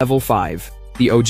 Level 5. The OG.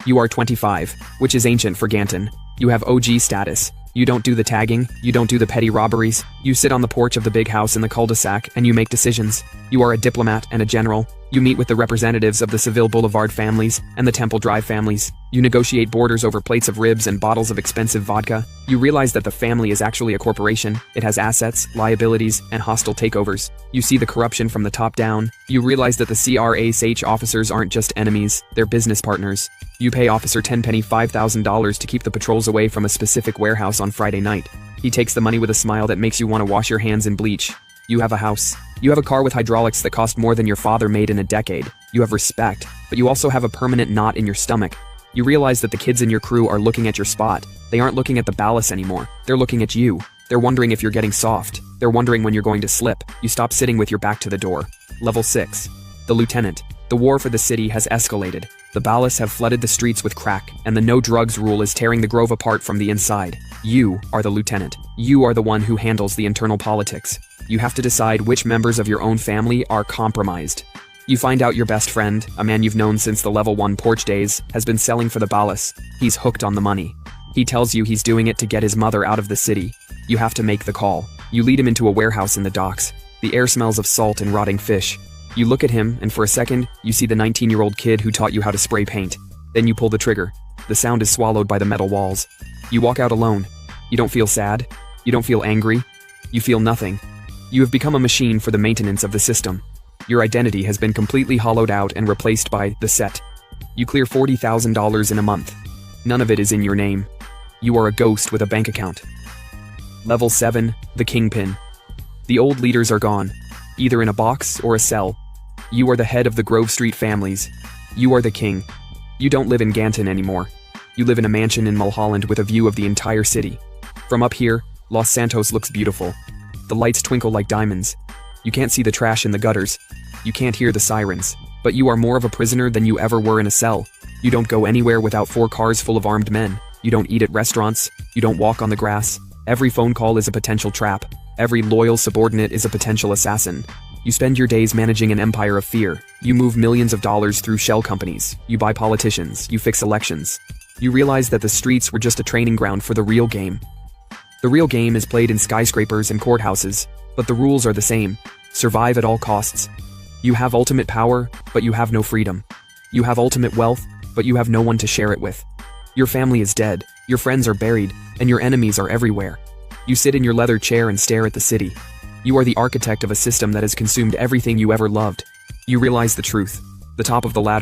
You are 25, which is ancient for Ganton. You have OG status. You don't do the tagging, you don't do the petty robberies, you sit on the porch of the big house in the cul-de-sac and you make decisions. You are a diplomat and a general. You meet with the representatives of the Seville Boulevard families and the Temple Drive families. You negotiate borders over plates of ribs and bottles of expensive vodka. You realize that the family is actually a corporation. It has assets, liabilities, and hostile takeovers. You see the corruption from the top down. You realize that the CRASH officers aren't just enemies, they're business partners. You pay Officer Tenpenny $5,000 to keep the patrols away from a specific warehouse on Friday night. He takes the money with a smile that makes you want to wash your hands in bleach. You have a house. You have a car with hydraulics that cost more than your father made in a decade. You have respect, but you also have a permanent knot in your stomach. You realize that the kids in your crew are looking at your spot. They aren't looking at the ballast anymore. They're looking at you. They're wondering if you're getting soft. They're wondering when you're going to slip. You stop sitting with your back to the door. Level 6. The Lieutenant. The war for the city has escalated. The Ballas have flooded the streets with crack, and the no drugs rule is tearing the Grove apart from the inside. You are the lieutenant. You are the one who handles the internal politics. You have to decide which members of your own family are compromised. You find out your best friend, a man you've known since the Level 1 porch days, has been selling for the Ballas. He's hooked on the money. He tells you he's doing it to get his mother out of the city. You have to make the call. You lead him into a warehouse in the docks. The air smells of salt and rotting fish. You look at him, and for a second, you see the 19-year-old kid who taught you how to spray paint. Then you pull the trigger. The sound is swallowed by the metal walls. You walk out alone. You don't feel sad. You don't feel angry. You feel nothing. You have become a machine for the maintenance of the system. Your identity has been completely hollowed out and replaced by the set. You clear $40,000 in a month. None of it is in your name. You are a ghost with a bank account. Level 7. The Kingpin. The old leaders are gone, either in a box or a cell. You are the head of the Grove Street families. You are the king. You don't live in Ganton anymore. You live in a mansion in Mulholland with a view of the entire city. From up here, Los Santos looks beautiful. The lights twinkle like diamonds. You can't see the trash in the gutters. You can't hear the sirens. But you are more of a prisoner than you ever were in a cell. You don't go anywhere without 4 cars full of armed men. You don't eat at restaurants. You don't walk on the grass. Every phone call is a potential trap. Every loyal subordinate is a potential assassin. You spend your days managing an empire of fear. You move millions of dollars through shell companies. You buy politicians. You fix elections. You realize that the streets were just a training ground for the real game. The real game is played in skyscrapers and courthouses, but the rules are the same. Survive at all costs. You have ultimate power, but you have no freedom. You have ultimate wealth, but you have no one to share it with. Your family is dead, your friends are buried, and your enemies are everywhere. You sit in your leather chair and stare at the city. You are the architect of a system that has consumed everything you ever loved. You realize the truth. The top of the ladder